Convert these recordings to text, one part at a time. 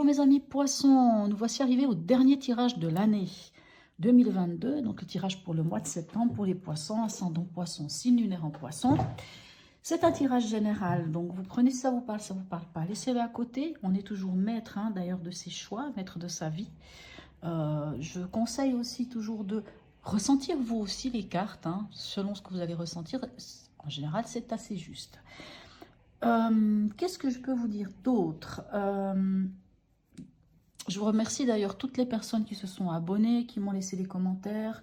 mes amis poissons, nous voici arrivés au dernier tirage de l'année 2022. Donc le tirage pour le mois de septembre pour les poissons, ascendant poisson, signe lunaire en poisson. C'est un tirage général, donc vous prenez si ça vous parle pas. Laissez-le à côté, on est toujours maître d'ailleurs de ses choix, maître de sa vie. Je conseille aussi toujours de ressentir vous aussi les cartes, selon ce que vous allez ressentir. En général, c'est assez juste. Qu'est-ce que je peux vous dire d'autre? Je vous remercie d'ailleurs toutes les personnes qui se sont abonnées, qui m'ont laissé des commentaires,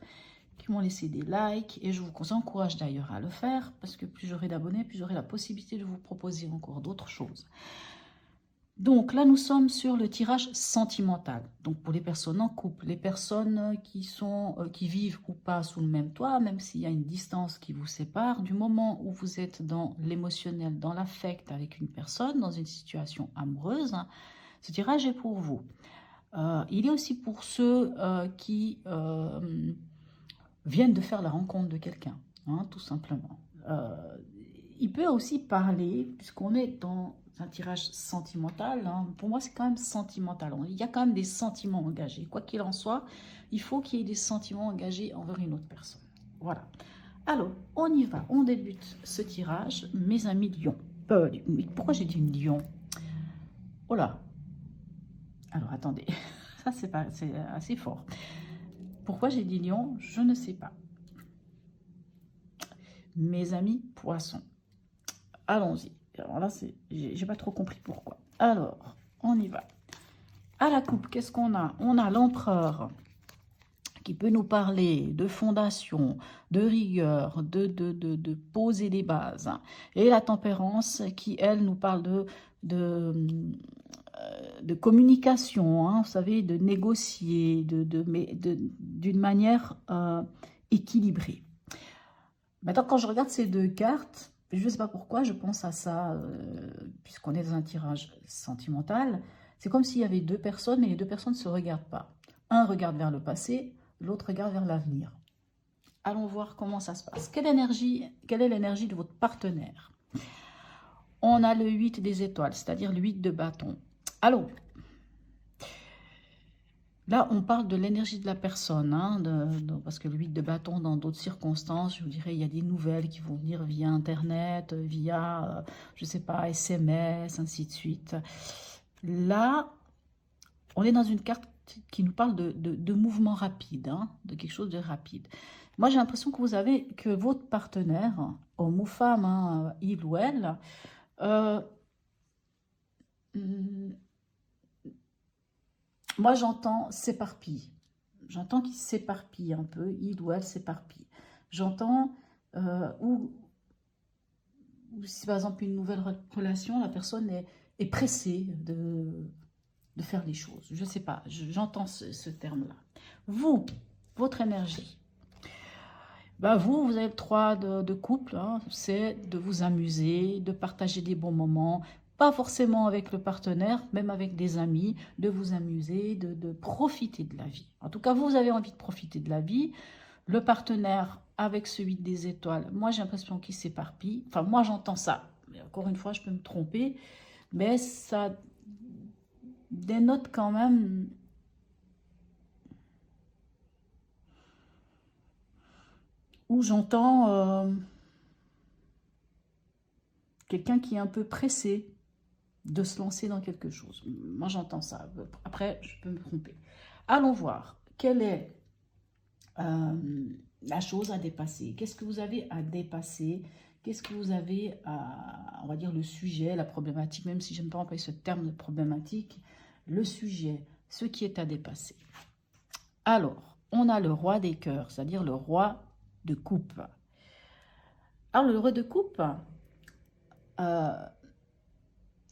qui m'ont laissé des likes. Et je vous encourage d'ailleurs à le faire, parce que plus j'aurai d'abonnés, plus j'aurai la possibilité de vous proposer encore d'autres choses. Donc là, nous sommes sur le tirage sentimental. Donc pour les personnes en couple, les personnes qui vivent ou pas sous le même toit, même s'il y a une distance qui vous sépare, du moment où vous êtes dans l'émotionnel, dans l'affect avec une personne, dans une situation amoureuse, ce tirage est pour vous. Il est aussi pour ceux qui viennent de faire la rencontre de quelqu'un, tout simplement. Il peut aussi parler, puisqu'on est dans un tirage sentimental, pour moi c'est quand même sentimental, il y a quand même des sentiments engagés, quoi qu'il en soit, il faut qu'il y ait des sentiments engagés envers une autre personne. Voilà. Alors, on y va, on débute ce tirage, mes amis lions. Pourquoi j'ai dit lion? Oh là. Alors, attendez, ça c'est assez fort. Pourquoi j'ai dit lion? Je ne sais pas. Mes amis poissons. Allons-y. Alors là, j'ai pas trop compris pourquoi. Alors, on y va. À la coupe, qu'est-ce qu'on a? On a l'empereur qui peut nous parler de fondation, de rigueur, de poser des bases. Et la tempérance qui, elle, nous parle de communication, vous savez, de négocier, d'une manière équilibrée. Maintenant, quand je regarde ces deux cartes, je ne sais pas pourquoi, je pense à ça, puisqu'on est dans un tirage sentimental. C'est comme s'il y avait deux personnes, mais les deux personnes ne se regardent pas. Un regarde vers le passé, l'autre regarde vers l'avenir. Allons voir comment ça se passe. Quelle est l'énergie de votre partenaire? On a le 8 des étoiles, c'est-à-dire le 8 de bâton. Alors, là, on parle de l'énergie de la personne, parce que le 8 de bâton, dans d'autres circonstances, je vous dirais, il y a des nouvelles qui vont venir via Internet, via, je ne sais pas, SMS, ainsi de suite. Là, on est dans une carte qui nous parle de mouvement rapide, de quelque chose de rapide. Moi, j'ai l'impression que votre partenaire, homme ou femme, il ou elle, moi, j'entends s'éparpille. J'entends qu'il s'éparpille un peu, il ou elle s'éparpille. J'entends où si par exemple une nouvelle relation, la personne est pressée de faire les choses. Je ne sais pas, j'entends ce terme-là. Vous, votre énergie. Vous avez le 3 de couple, c'est de vous amuser, de partager des bons moments, pas forcément avec le partenaire, même avec des amis, de vous amuser, de profiter de la vie. En tout cas, vous avez envie de profiter de la vie. Le partenaire, avec ce 8 des étoiles, moi j'ai l'impression qu'il s'éparpille. Enfin, moi j'entends ça. Mais encore une fois, je peux me tromper. Mais ça dénote quand même où j'entends quelqu'un qui est un peu pressé de se lancer dans quelque chose. Moi, j'entends ça. Après, je peux me tromper. Allons voir. Quelle est la chose à dépasser? Qu'est-ce que vous avez à dépasser? Qu'est-ce que vous avez à, on va dire, le sujet, la problématique, même si je n'aime pas employer ce terme de problématique, le sujet, ce qui est à dépasser. Alors, on a le roi des cœurs, c'est-à-dire le roi de coupe. Alors, le roi de coupe,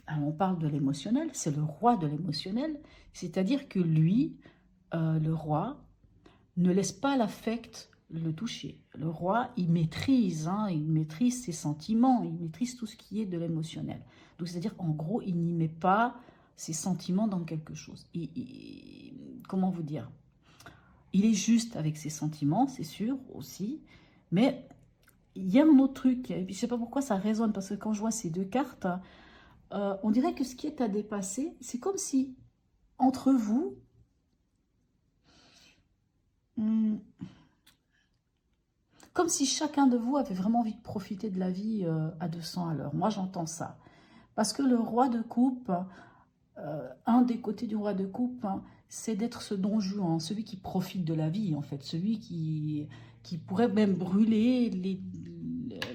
alors on parle de l'émotionnel, c'est le roi de l'émotionnel, c'est-à-dire que lui, le roi, ne laisse pas l'affect le toucher. Le roi, il maîtrise ses sentiments, il maîtrise tout ce qui est de l'émotionnel. Donc, c'est-à-dire, en gros, il n'y met pas ses sentiments dans quelque chose. Comment vous dire? Il est juste avec ses sentiments, c'est sûr, aussi, mais il y a un autre truc, et puis je ne sais pas pourquoi ça résonne, parce que quand je vois ces deux cartes, on dirait que ce qui est à dépasser, c'est comme si entre vous, comme si chacun de vous avait vraiment envie de profiter de la vie à 200 à l'heure. Moi, j'entends ça. Parce que le roi de coupe, un des côtés du roi de coupe, hein, c'est d'être ce don Juan, celui qui profite de la vie, en fait. Celui qui pourrait même brûler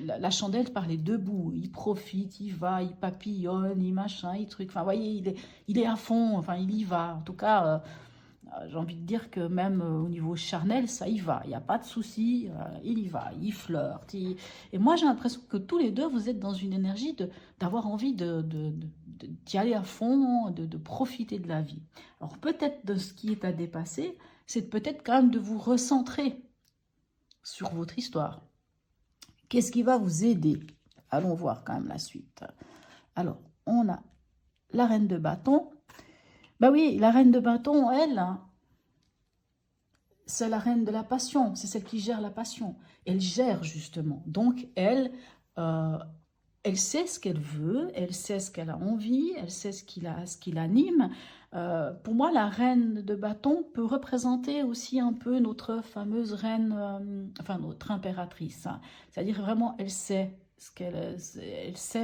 la chandelle par les deux bouts. Il profite, il va, il papillonne, il machin, il truc. Enfin, vous voyez, il est à fond, enfin, il y va. En tout cas, j'ai envie de dire que même au niveau charnel, ça y va. Il n'y a pas de souci, il y va, il flirte. Et moi, j'ai l'impression que tous les deux, vous êtes dans une énergie d'avoir envie d'y aller à fond, de profiter de la vie. Alors peut-être de ce qui est à dépasser, c'est peut-être quand même de vous recentrer sur votre histoire. Qu'est-ce qui va vous aider? Allons voir quand même la suite. Alors, on a la reine de bâton. Ben oui, la reine de bâton, elle, c'est la reine de la passion, c'est celle qui gère la passion. Elle gère justement. Donc, elle sait ce qu'elle veut, elle sait ce qu'elle a envie, elle sait ce qui l'anime. Pour moi, la reine de bâton peut représenter aussi un peu notre fameuse reine, enfin notre impératrice. Hein. C'est-à-dire vraiment, elle sait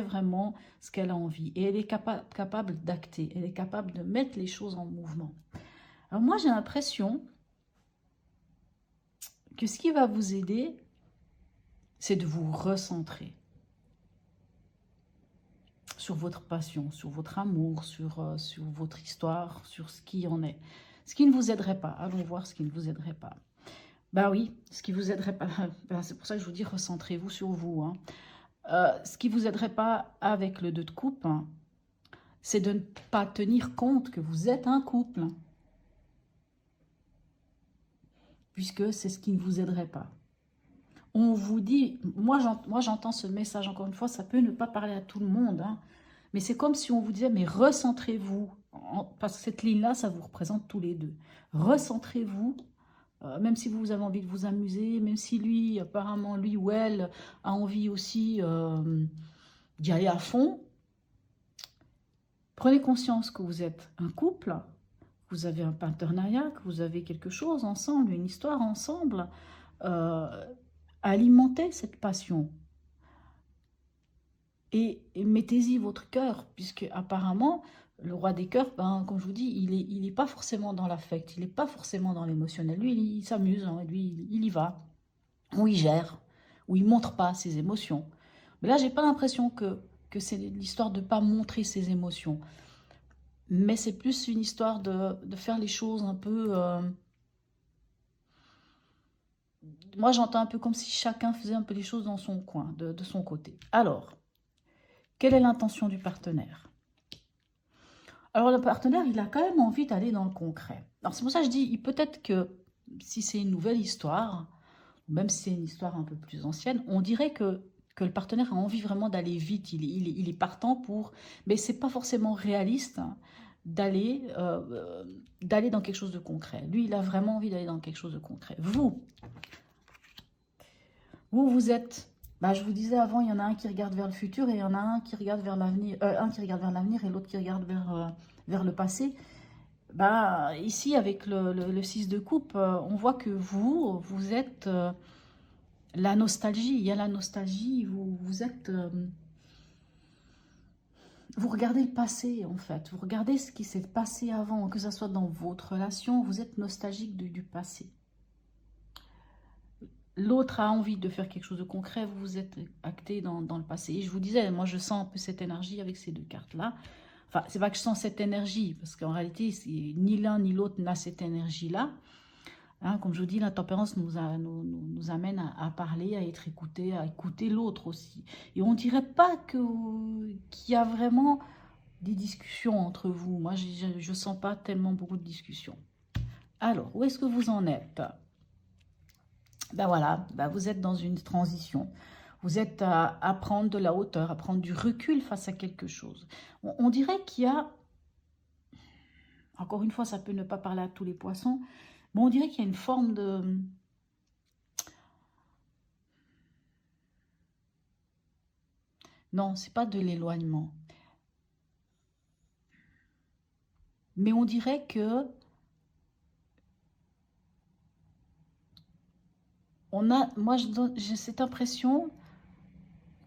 vraiment ce qu'elle a envie. Et elle est capable d'acter, elle est capable de mettre les choses en mouvement. Alors moi, j'ai l'impression que ce qui va vous aider, c'est de vous recentrer sur votre passion, sur votre amour, sur votre histoire, sur ce qui en est. Ce qui ne vous aiderait pas. Allons voir ce qui ne vous aiderait pas. Ben oui, ce qui vous aiderait pas, ben c'est pour ça que je vous dis recentrez-vous sur vous. Hein. Ce qui vous aiderait pas avec le 2 de coupe, hein, c'est de ne pas tenir compte que vous êtes un couple. Puisque c'est ce qui ne vous aiderait pas. On vous dit, moi j'entends ce message encore une fois, ça peut ne pas parler à tout le monde, hein, mais c'est comme si on vous disait, mais recentrez-vous, parce que cette ligne-là, ça vous représente tous les deux. Recentrez-vous, même si vous avez envie de vous amuser, même si lui, apparemment, lui ou elle a envie aussi d'y aller à fond. Prenez conscience que vous êtes un couple, que vous avez un partenariat, que vous avez quelque chose ensemble, une histoire ensemble. Alimentez cette passion. Et mettez-y votre cœur, puisque apparemment, le roi des cœurs, ben, comme je vous dis, il n'est pas forcément dans l'affect, il n'est pas forcément dans l'émotionnel. Lui, il s'amuse, hein, lui, il y va, ou il gère, ou il ne montre pas ses émotions. Mais là, j'ai pas l'impression que c'est l'histoire de ne pas montrer ses émotions. Mais c'est plus une histoire de faire les choses un peu... moi, j'entends un peu comme si chacun faisait un peu les choses dans son coin, de son côté. Alors, quelle est l'intention du partenaire? Alors, le partenaire, il a quand même envie d'aller dans le concret. Alors, c'est pour ça que je dis, peut-être que si c'est une nouvelle histoire, même si c'est une histoire un peu plus ancienne, on dirait que le partenaire a envie vraiment d'aller vite, il est partant pour... Mais ce n'est pas forcément réaliste hein, d'aller dans quelque chose de concret. Lui, il a vraiment envie d'aller dans quelque chose de concret. Vous êtes... Bah, je vous disais avant, il y en a un qui regarde vers le futur et il y en a un qui regarde vers l'avenir, un qui regarde vers l'avenir et l'autre qui regarde vers le passé. Bah, ici, avec le 6 de coupe, on voit que vous êtes la nostalgie. Il y a la nostalgie, vous êtes... vous regardez le passé, en fait. Vous regardez ce qui s'est passé avant, que ce soit dans votre relation, vous êtes nostalgique du passé. L'autre a envie de faire quelque chose de concret, vous vous êtes acté dans le passé. Et je vous disais, moi je sens un peu cette énergie avec ces deux cartes-là. Enfin, c'est pas que je sens cette énergie, parce qu'en réalité, ni l'un ni l'autre n'a cette énergie-là. Hein, comme je vous dis, la tempérance nous amène à parler, à être écouté, à écouter l'autre aussi. Et on ne dirait pas qu'il y a vraiment des discussions entre vous. Moi, je ne sens pas tellement beaucoup de discussions. Alors, où est-ce que vous en êtes ? Ben voilà, ben vous êtes dans une transition. Vous êtes à prendre de la hauteur, à prendre du recul face à quelque chose. On dirait qu'il y a, encore une fois, ça peut ne pas parler à tous les poissons, mais on dirait qu'il y a une forme de... Non, c'est pas de l'éloignement. mais on dirait que moi j'ai cette impression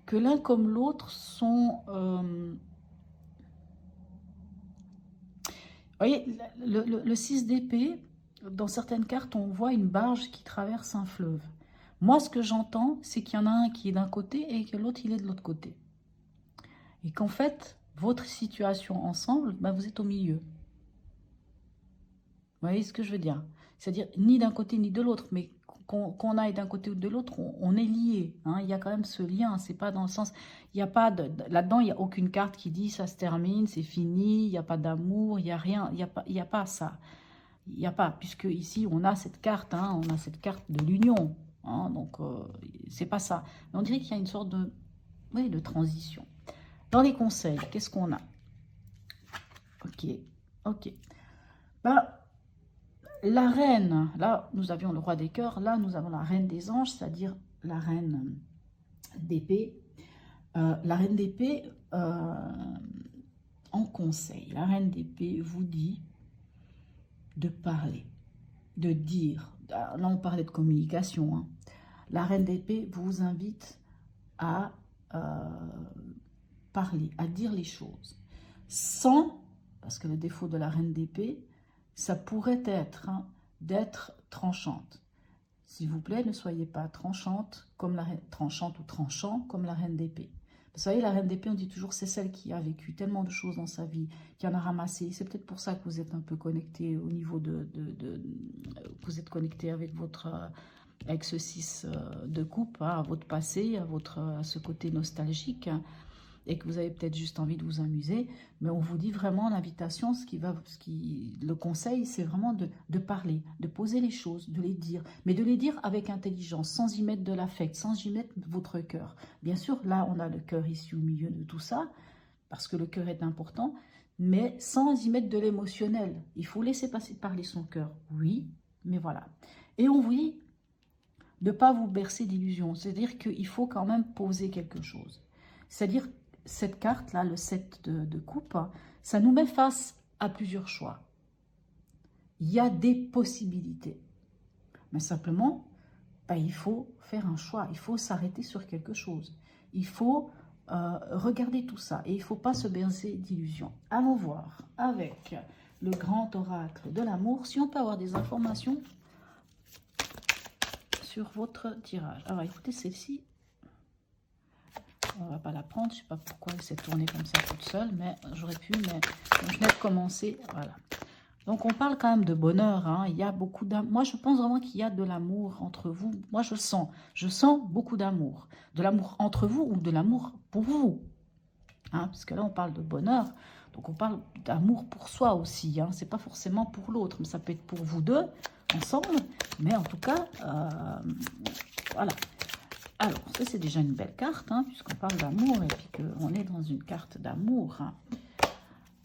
que l'un comme l'autre sont... vous voyez, le 6 d'épée, dans certaines cartes, on voit une barge qui traverse un fleuve. Moi, ce que j'entends, c'est qu'il y en a un qui est d'un côté et que l'autre, il est de l'autre côté. Et qu'en fait, votre situation ensemble, ben, vous êtes au milieu. Vous voyez ce que je veux dire? C'est-à-dire, ni d'un côté ni de l'autre, mais qu'on aille d'un côté ou de l'autre, on est lié. Hein. Il y a quand même ce lien, c'est pas dans le sens... Il y a pas là-dedans, il n'y a aucune carte qui dit ça se termine, c'est fini, il n'y a pas d'amour, il n'y a rien, il y a pas ça. Il n'y a pas, puisque ici, on a cette carte, hein, on a cette carte de l'union. Hein, donc, c'est pas ça. Mais on dirait qu'il y a une sorte de, oui, de transition. Dans les conseils, qu'est-ce qu'on a? Ok, ok. Ben, la reine, là, nous avions le roi des cœurs. Là, nous avons la reine des anges, c'est-à-dire la reine d'épée. La reine d'épée, en conseil, la reine d'épée vous dit de parler, de dire. Là, on parlait de communication. Hein. La reine d'épée vous invite à parler, à dire les choses. Sans, parce que le défaut de la reine d'épée, ça pourrait être d'être tranchante. S'il vous plaît, ne soyez pas tranchante comme la reine, tranchante ou tranchant comme la reine d'épée. Vous savez, la reine d'épée, on dit toujours, c'est celle qui a vécu tellement de choses dans sa vie, qui en a ramassé. C'est peut-être pour ça que vous êtes un peu connecté au niveau vous êtes connecté avec avec ce 6 de coupe, hein, à votre passé, à ce côté nostalgique, hein, et que vous avez peut-être juste envie de vous amuser. Mais on vous dit vraiment l'invitation, le conseil, c'est vraiment de parler, de poser les choses, de les dire, mais de les dire avec intelligence, sans y mettre de l'affect, sans y mettre votre cœur. Bien sûr, là, on a le cœur ici au milieu de tout ça, parce que le cœur est important, mais sans y mettre de l'émotionnel. Il faut laisser parler son cœur, oui, mais voilà. Et on vous dit de ne pas vous bercer d'illusions, c'est-à-dire qu'il faut quand même poser quelque chose. C'est-à-dire, cette carte-là, le 7 de coupe, ça nous met face à plusieurs choix. Il y a des possibilités. Mais simplement, ben, il faut faire un choix. Il faut s'arrêter sur quelque chose. Il faut regarder tout ça. Et il ne faut pas se bercer d'illusions. Allons voir avec le grand oracle de l'amour si on peut avoir des informations sur votre tirage. Alors, écoutez, celle-ci, on ne va pas la prendre. Je ne sais pas pourquoi elle s'est tournée comme ça toute seule, mais j'aurais pu, mais je venais de commencer. Voilà. Donc, on parle quand même de bonheur. Hein. Il y a beaucoup d'amour. Moi, je pense vraiment qu'il y a de l'amour entre vous. Moi, je sens. Je sens beaucoup d'amour. De l'amour entre vous ou de l'amour pour vous. Hein, parce que là, on parle de bonheur. Donc, on parle d'amour pour soi aussi. Hein. Ce n'est pas forcément pour l'autre. Mais ça peut être pour vous deux, ensemble. Mais en tout cas, voilà. Alors, ça, c'est déjà une belle carte, hein, puisqu'on parle d'amour et puis qu'on est dans une carte d'amour. Hein.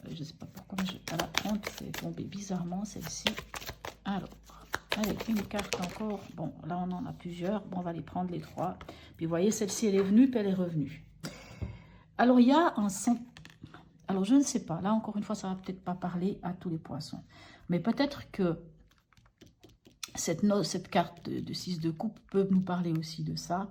Je ne sais pas pourquoi je ne vais pas la prendre. C'est tombé bizarrement, celle-ci. Alors, allez, une carte encore. Bon, là, on en a plusieurs. Bon, on va les prendre les trois. Puis, vous voyez, celle-ci, elle est venue, puis elle est revenue. Alors, il y a un... Alors, je ne sais pas. Là, encore une fois, ça ne va peut-être pas parler à tous les poissons. Mais peut-être que cette carte de 6 de coupe peut nous parler aussi de ça.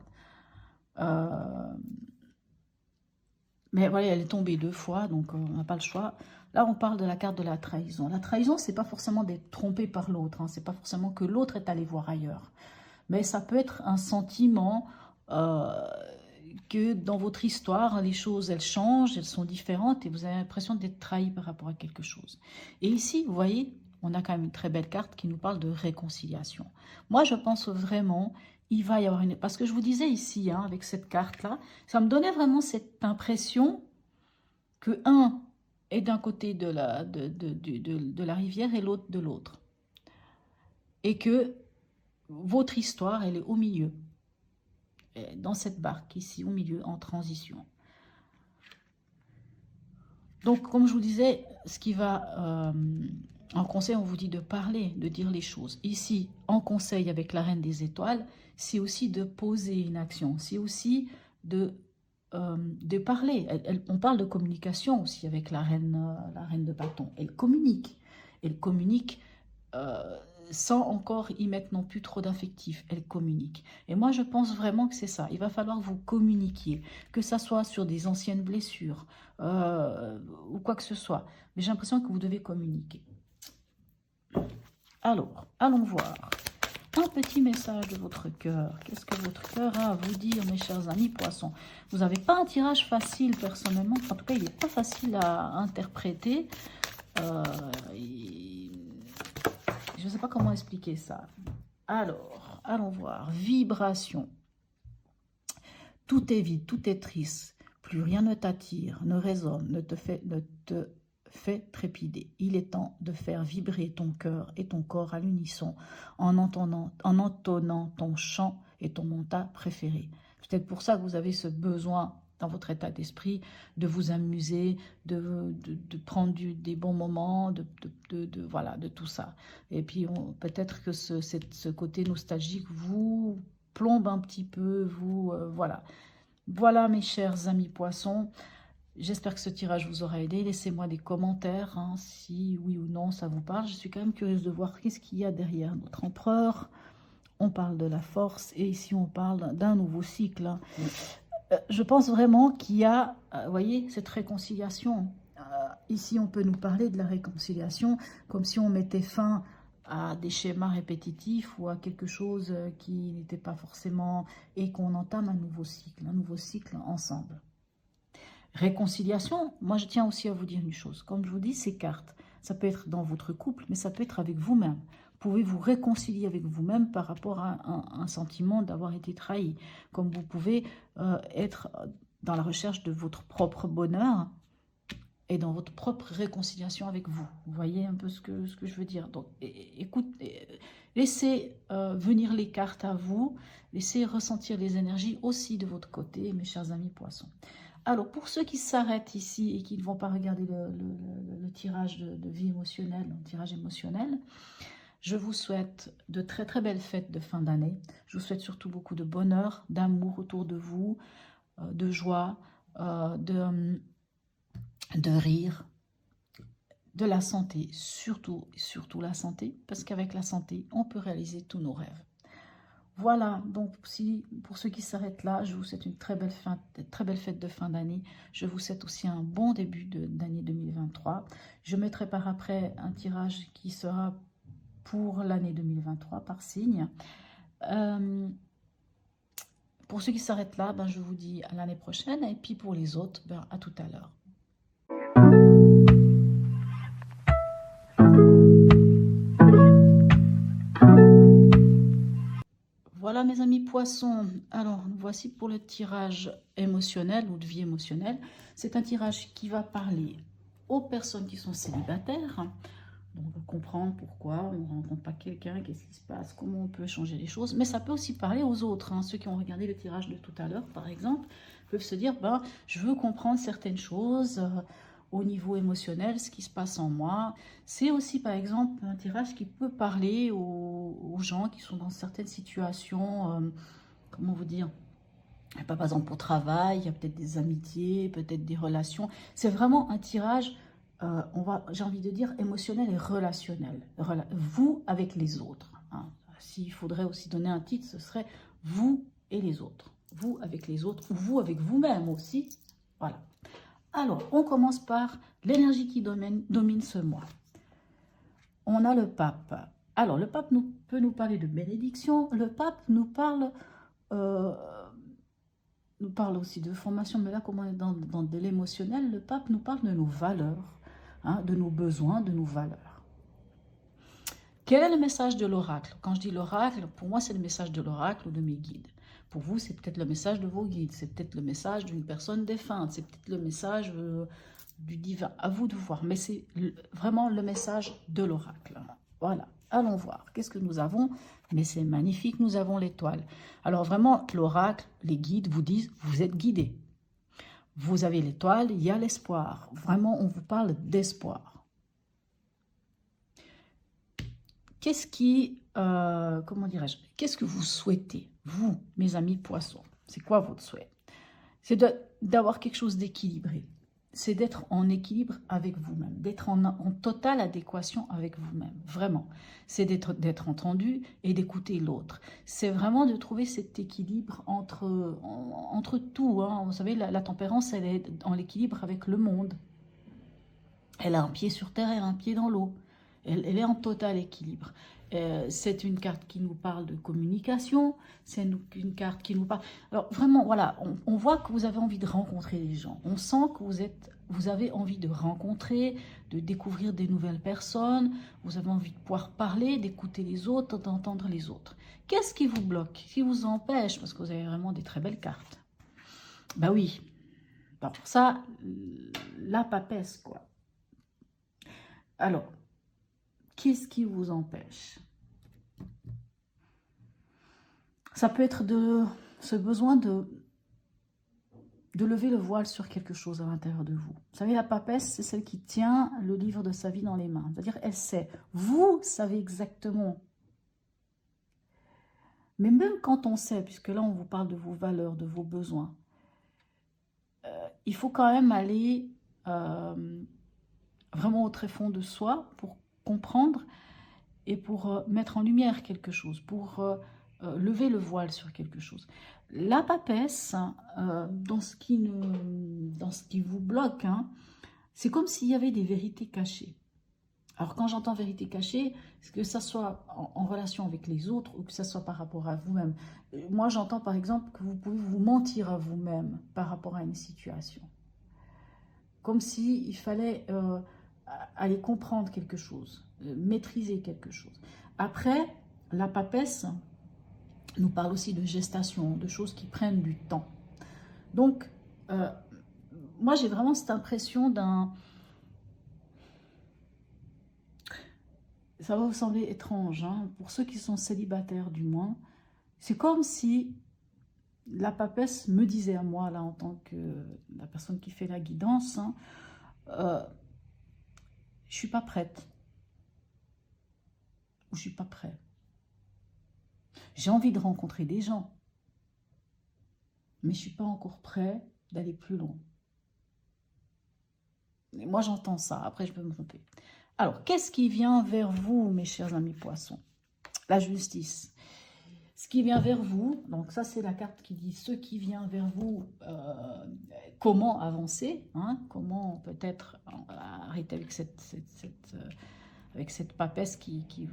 Mais voilà, elle est tombée 2 fois, donc on n'a pas le choix. Là, on parle de la carte de la trahison. La trahison, c'est pas forcément d'être trompé par l'autre. Hein. C'est pas forcément que l'autre est allé voir ailleurs. Mais ça peut être un sentiment que dans votre histoire, les choses, elles changent, elles sont différentes et vous avez l'impression d'être trahi par rapport à quelque chose. Et ici, vous voyez, on a quand même une très belle carte qui nous parle de réconciliation. Moi, je pense vraiment... Il va y avoir une... Parce que je vous disais ici, hein, avec cette carte-là, ça me donnait vraiment cette impression que un est d'un côté de la rivière et l'autre de l'autre. Et que votre histoire, elle est au milieu. Dans cette barque ici, au milieu, en transition. Donc, comme je vous disais, ce qui va... en conseil, on vous dit de parler, de dire les choses. Ici, en conseil avec la Reine des Étoiles, c'est aussi de poser une action. C'est aussi de parler. On parle de communication aussi avec la reine de bâton. Elle communique. Elle communique sans encore y mettre non plus trop d'affectif. Elle communique. Et moi, je pense vraiment que c'est ça. Il va falloir que vous communiquiez, que ça soit sur des anciennes blessures ou quoi que ce soit. Mais j'ai l'impression que vous devez communiquer. Alors, allons voir. Un petit message de votre cœur. Qu'est-ce que votre cœur a à vous dire, mes chers amis poissons? Vous n'avez pas un tirage facile, personnellement. En tout cas, il n'est pas facile à interpréter. Je ne sais pas comment expliquer ça. Alors, allons voir. Vibration. Tout est vide, tout est triste. Plus rien ne t'attire, ne résonne, ne te fait trépider. Il est temps de faire vibrer ton cœur et ton corps à l'unisson en entonnant ton chant et ton mantra préféré. C'est peut-être pour ça que vous avez ce besoin dans votre état d'esprit, de vous amuser, de prendre des bons moments, voilà, de tout ça. Et puis, peut-être que ce côté nostalgique vous plombe un petit peu, voilà. Voilà, mes chers amis poissons. J'espère que ce tirage vous aura aidé. Laissez-moi des commentaires, hein, si oui ou non ça vous parle. Je suis quand même curieuse de voir qu'est-ce qu'il y a derrière notre empereur. On parle de la force et ici, on parle d'un nouveau cycle, hein. Je pense vraiment qu'il y a, vous voyez, cette réconciliation. Ici, on peut nous parler de la réconciliation comme si on mettait fin à des schémas répétitifs ou à quelque chose qui n'était pas forcément... et qu'on entame un nouveau cycle ensemble. Réconciliation, moi je tiens aussi à vous dire une chose. Comme je vous dis, ces cartes, ça peut être dans votre couple, mais ça peut être avec vous-même. Pouvez vous réconcilier avec vous-même par rapport à un sentiment d'avoir été trahi. Comme vous pouvez être dans la recherche de votre propre bonheur et dans votre propre réconciliation avec vous. Vous voyez un peu ce que je veux dire. Donc, laissez venir les cartes à vous, laissez ressentir les énergies aussi de votre côté, mes chers amis poissons. Alors, pour ceux qui s'arrêtent ici et qui ne vont pas regarder le tirage de vie émotionnelle, le tirage émotionnel, je vous souhaite de très très belles fêtes de fin d'année. Je vous souhaite surtout beaucoup de bonheur, d'amour autour de vous, de joie, de rire, de la santé, surtout la santé, parce qu'avec la santé, on peut réaliser tous nos rêves. Voilà, donc pour ceux qui s'arrêtent là, je vous souhaite une très belle fête de fin d'année. Je vous souhaite aussi un bon début d'année 2023. Je mettrai par après un tirage qui sera pour l'année 2023 par signe. Pour ceux qui s'arrêtent là, je vous dis à l'année prochaine. Et puis pour les autres, à tout à l'heure. Voilà mes amis poissons, alors voici pour le tirage émotionnel ou de vie émotionnelle. C'est un tirage qui va parler aux personnes qui sont célibataires. Donc, on va comprendre pourquoi on ne rencontre pas quelqu'un, qu'est-ce qui se passe, comment on peut changer les choses. Mais ça peut aussi parler aux autres, hein. Ceux qui ont regardé le tirage de tout à l'heure, par exemple, peuvent se dire, je veux comprendre certaines choses au niveau émotionnel, ce qui se passe en moi. C'est aussi, par exemple, un tirage qui peut parler aux gens qui sont dans certaines situations, comment vous dire, par exemple au travail, il y a peut-être des amitiés, peut-être des relations. C'est vraiment un tirage, j'ai envie de dire, émotionnel et relationnel. Vous avec les autres, hein. S'il faudrait aussi donner un titre, ce serait vous et les autres. Vous avec les autres, ou vous avec vous-même aussi. Voilà. Alors, on commence par l'énergie qui domine ce mois. On a le pape. Alors, le pape peut nous parler de bénédiction. Le pape nous parle aussi de formation. Mais là, comme on est dans de l'émotionnel, le pape nous parle de nos valeurs, hein, de nos besoins, de nos valeurs. Quel est le message de l'oracle? Quand je dis l'oracle, pour moi, c'est le message de l'oracle ou de mes guides. Pour vous, c'est peut-être le message de vos guides, c'est peut-être le message d'une personne défunte, c'est peut-être le message du divin. À vous de voir, mais c'est vraiment le message de l'oracle. Voilà, allons voir. Qu'est-ce que nous avons? Mais c'est magnifique, nous avons l'étoile. Alors vraiment, l'oracle, les guides vous disent, vous êtes guidés. Vous avez l'étoile, il y a l'espoir. Vraiment, on vous parle d'espoir. Qu'est-ce qui, comment dirais-je, qu'est-ce que vous souhaitez, vous, mes amis poissons? C'est quoi votre souhait? C'est d'avoir quelque chose d'équilibré. c'est d'être en équilibre avec vous-même, d'être en totale adéquation avec vous-même, vraiment. C'est d'être entendu et d'écouter l'autre. C'est vraiment de trouver cet équilibre entre tout. Hein. Vous savez, la tempérance, elle est en l'équilibre avec le monde. Elle a un pied sur terre et un pied dans l'eau. Elle est en total équilibre. C'est une carte qui nous parle de communication, c'est une carte qui nous parle... Alors vraiment, voilà, on voit que vous avez envie de rencontrer les gens. On sent que vous avez envie de rencontrer, de découvrir des nouvelles personnes. Vous avez envie de pouvoir parler, d'écouter les autres, d'entendre les autres. Qu'est-ce qui vous bloque? Qui vous empêche? Parce que vous avez vraiment des très belles cartes. Ben oui, ben pour ça, la papesse, quoi. Alors, qu'est-ce qui vous empêche? Ça peut être ce besoin de lever le voile sur quelque chose à l'intérieur de vous. Vous savez, la papesse, c'est celle qui tient le livre de sa vie dans les mains. C'est-à-dire, elle sait. Vous savez exactement. Mais même quand on sait, puisque là, on vous parle de vos valeurs, de vos besoins, il faut quand même aller vraiment au tréfonds de soi pour comprendre et pour mettre en lumière quelque chose, pour lever le voile sur quelque chose. La papesse, dans ce qui vous bloque, hein, c'est comme s'il y avait des vérités cachées. Alors quand j'entends vérité cachée, c'est que ça soit en relation avec les autres ou que ça soit par rapport à vous-même. Moi j'entends par exemple que vous pouvez vous mentir à vous-même par rapport à une situation. Comme s'il fallait aller comprendre quelque chose, maîtriser quelque chose. Après, la papesse nous parle aussi de gestation, de choses qui prennent du temps. Donc, moi j'ai vraiment cette impression d'un... Ça va vous sembler étrange, hein, pour ceux qui sont célibataires du moins. C'est comme si la papesse me disait à moi, là, en tant que la personne qui fait la guidance, hein, je suis pas prête. Ou je suis pas prêt. J'ai envie de rencontrer des gens, mais je suis pas encore prêt d'aller plus loin. Et moi, j'entends ça. Après, je peux me tromper. Alors, qu'est-ce qui vient vers vous, mes chers amis poissons? La justice. Ce qui vient vers vous, donc ça, c'est la carte qui dit ce qui vient vers vous, comment avancer, hein, comment peut-être arrêter avec cette papesse qui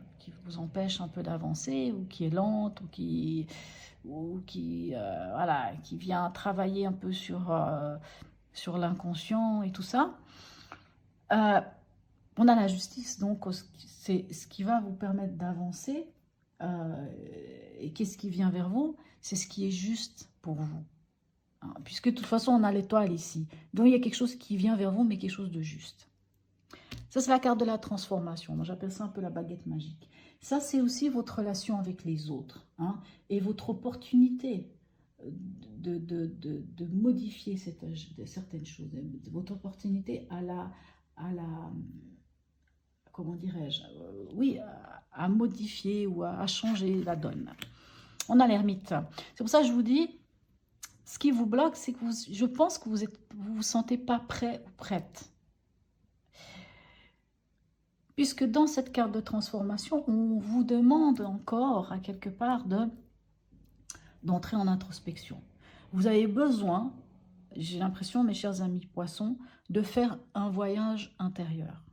vous empêche un peu d'avancer, ou qui est lente, ou qui vient travailler un peu sur l'inconscient et tout ça. On a la justice, donc c'est ce qui va vous permettre d'avancer. Et qu'est-ce qui vient vers vous? C'est ce qui est juste pour vous. Hein, puisque de toute façon, on a l'étoile ici. Donc, il y a quelque chose qui vient vers vous, mais quelque chose de juste. Ça, c'est la carte de la transformation. Moi, j'appelle ça un peu la baguette magique. Ça, c'est aussi votre relation avec les autres. Hein, et votre opportunité de modifier certaines choses. Votre opportunité à la comment dirais-je, oui, à modifier ou à changer la donne. On a l'ermite. C'est pour ça que je vous dis, ce qui vous bloque, c'est que je pense que vous sentez pas prêt ou prête. Puisque dans cette carte de transformation, on vous demande encore, à quelque part, d'entrer en introspection. Vous avez besoin, j'ai l'impression, mes chers amis poissons, de faire un voyage intérieur.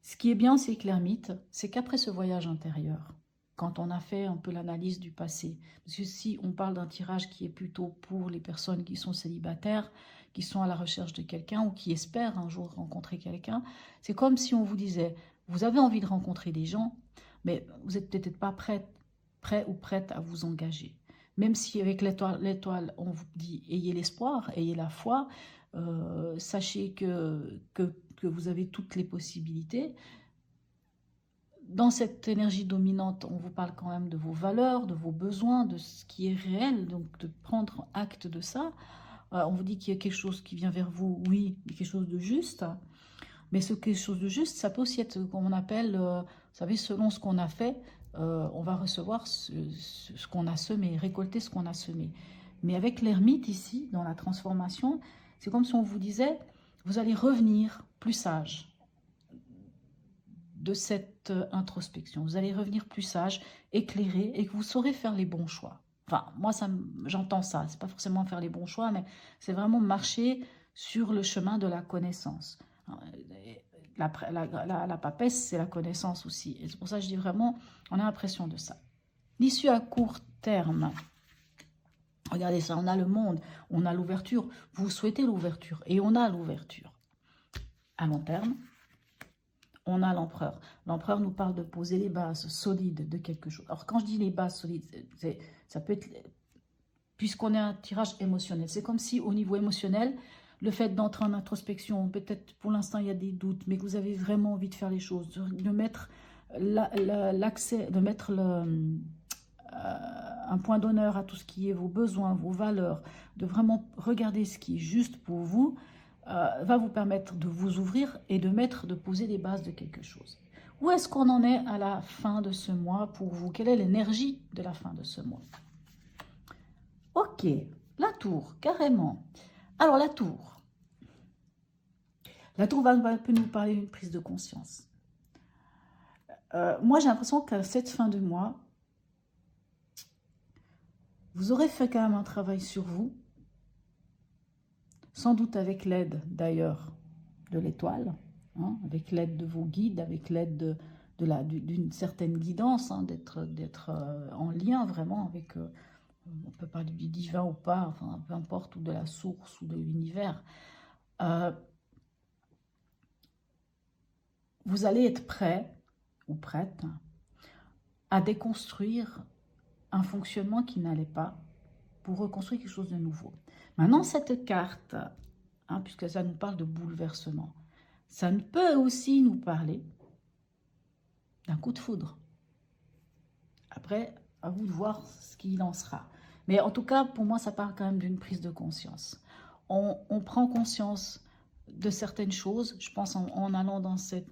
Ce qui est bien, c'est que l'ermite, c'est qu'après ce voyage intérieur, quand on a fait un peu l'analyse du passé, parce que si on parle d'un tirage qui est plutôt pour les personnes qui sont célibataires, qui sont à la recherche de quelqu'un ou qui espèrent un jour rencontrer quelqu'un, c'est comme si on vous disait, vous avez envie de rencontrer des gens, mais vous n'êtes peut-être pas prêt ou prête à vous engager. Même si avec l'étoile, on vous dit, ayez l'espoir, ayez la foi, sachez que vous avez toutes les possibilités. Dans cette énergie dominante, on vous parle quand même de vos valeurs, de vos besoins, de ce qui est réel, donc de prendre acte de ça. On vous dit qu'il y a quelque chose qui vient vers vous, oui, quelque chose de juste, mais ce quelque chose de juste, ça peut aussi être, comme on appelle, vous savez, selon ce qu'on a fait, on va recevoir ce qu'on a semé, récolter ce qu'on a semé. Mais avec l'ermite ici, dans la transformation, c'est comme si on vous disait, vous allez revenir plus sage de cette introspection. Vous allez revenir plus sage, éclairé, et que vous saurez faire les bons choix. Enfin, moi, j'entends ça. C'est pas forcément faire les bons choix, mais c'est vraiment marcher sur le chemin de la connaissance. La papesse, c'est la connaissance aussi. Et c'est pour ça que je dis vraiment, on a l'impression de ça. L'issue à court terme. Regardez ça, on a le monde, on a l'ouverture. Vous souhaitez l'ouverture et on a l'ouverture. À long terme, on a l'empereur. L'empereur nous parle de poser les bases solides de quelque chose. Alors quand je dis les bases solides, ça peut être, puisqu'on est un tirage émotionnel, c'est comme si au niveau émotionnel, le fait d'entrer en introspection, peut-être pour l'instant il y a des doutes, mais que vous avez vraiment envie de faire les choses, de mettre l'accès, de mettre un point d'honneur à tout ce qui est vos besoins, vos valeurs, de vraiment regarder ce qui est juste pour vous, va vous permettre de vous ouvrir et de poser les bases de quelque chose. Où est-ce qu'on en est à la fin de ce mois pour vous? Quelle est l'énergie de la fin de ce mois? Ok, la tour, carrément. Alors la tour. La tour peut nous parler d'une prise de conscience. Moi j'ai l'impression qu'à cette fin de mois, vous aurez fait quand même un travail sur vous, sans doute avec l'aide d'ailleurs de l'étoile, hein, avec l'aide de vos guides, avec l'aide d'une certaine guidance, hein, d'être en lien vraiment avec, on peut parler du divin ou pas, enfin peu importe, ou de la source ou de l'univers. Vous allez être prêt ou prête à déconstruire un fonctionnement qui n'allait pas pour reconstruire quelque chose de nouveau. Maintenant, cette carte, hein, puisque ça nous parle de bouleversement, ça peut aussi nous parler d'un coup de foudre. Après, à vous de voir ce qu'il en sera. Mais en tout cas, pour moi, ça parle quand même d'une prise de conscience. On prend conscience de certaines choses, je pense en allant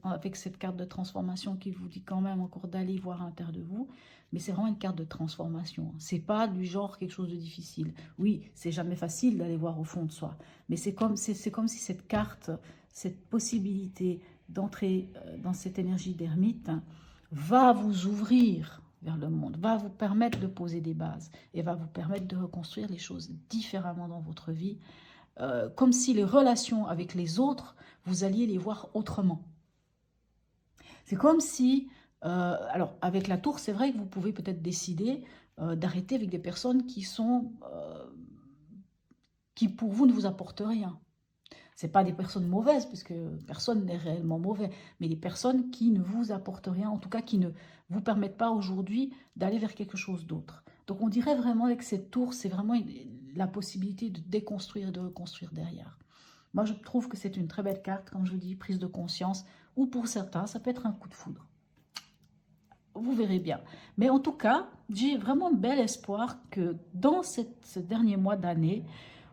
avec cette carte de transformation qui vous dit quand même encore d'aller voir à l'intérieur de vous, mais c'est vraiment une carte de transformation. C'est pas du genre quelque chose de difficile. Oui, c'est jamais facile d'aller voir au fond de soi, mais c'est comme si cette carte, cette possibilité d'entrer dans cette énergie d'ermite va vous ouvrir vers le monde, va vous permettre de poser des bases et va vous permettre de reconstruire les choses différemment dans votre vie. Comme si les relations avec les autres, vous alliez les voir autrement. C'est comme si, alors avec la tour, c'est vrai que vous pouvez peut-être décider d'arrêter avec des personnes qui pour vous ne vous apportent rien. Ce n'est pas des personnes mauvaises, puisque personne n'est réellement mauvais, mais des personnes qui ne vous apportent rien, en tout cas qui ne vous permettent pas aujourd'hui d'aller vers quelque chose d'autre. Donc on dirait vraiment avec cette tour, c'est vraiment la possibilité de déconstruire et de reconstruire derrière. Moi je trouve que c'est une très belle carte, comme je vous dis, prise de conscience, ou pour certains, ça peut être un coup de foudre. Vous verrez bien. Mais en tout cas, j'ai vraiment bel espoir que dans ce dernier mois d'année,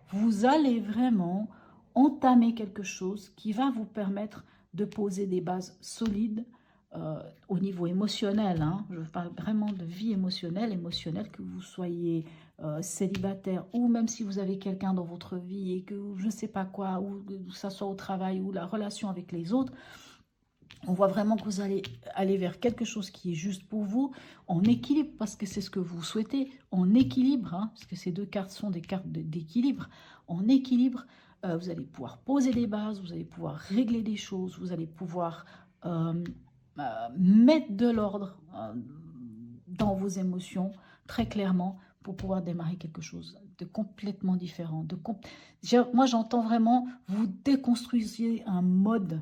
vous allez vraiment entamer quelque chose qui va vous permettre de poser des bases solides au niveau émotionnel. Hein. Je parle vraiment de vie émotionnelle, que vous soyez célibataire ou même si vous avez quelqu'un dans votre vie et que je ne sais pas quoi, ou que ça soit au travail ou la relation avec les autres. On voit vraiment que vous allez aller vers quelque chose qui est juste pour vous, en équilibre, parce que c'est ce que vous souhaitez, en équilibre, hein, parce que ces deux cartes sont des cartes d'équilibre, en équilibre, vous allez pouvoir poser des bases, vous allez pouvoir régler des choses, vous allez pouvoir mettre de l'ordre dans vos émotions, très clairement, pour pouvoir démarrer quelque chose de complètement différent. Moi, j'entends vraiment, vous déconstruisiez un mode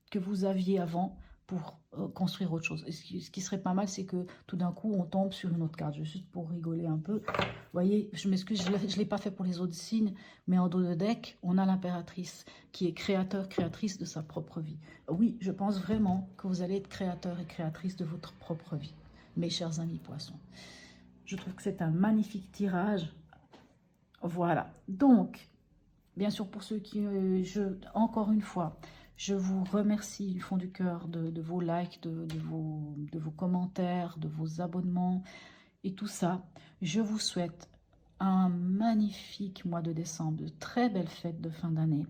que vous aviez avant pour construire autre chose. Et ce qui serait pas mal, c'est que tout d'un coup, on tombe sur une autre carte. Juste pour rigoler un peu. Vous voyez, je m'excuse, je ne l'ai pas fait pour les autres signes, mais en dos de deck, on a l'impératrice qui est créatrice de sa propre vie. Oui, je pense vraiment que vous allez être créateur et créatrice de votre propre vie, mes chers amis poissons. Je trouve que c'est un magnifique tirage. Voilà. Donc, bien sûr, pour ceux qui... encore une fois... Je vous remercie du fond du cœur de vos likes, de vos commentaires, de vos abonnements et tout ça. Je vous souhaite un magnifique mois de décembre, de très belles fêtes de fin d'année.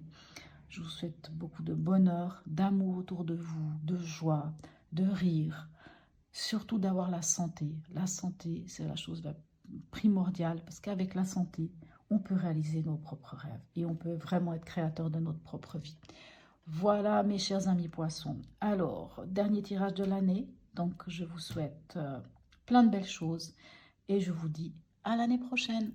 Je vous souhaite beaucoup de bonheur, d'amour autour de vous, de joie, de rire, surtout d'avoir la santé. La santé, c'est la chose primordiale parce qu'avec la santé, on peut réaliser nos propres rêves et on peut vraiment être créateur de notre propre vie. Voilà mes chers amis poissons. Alors, dernier tirage de l'année. Donc, je vous souhaite plein de belles choses et je vous dis à l'année prochaine.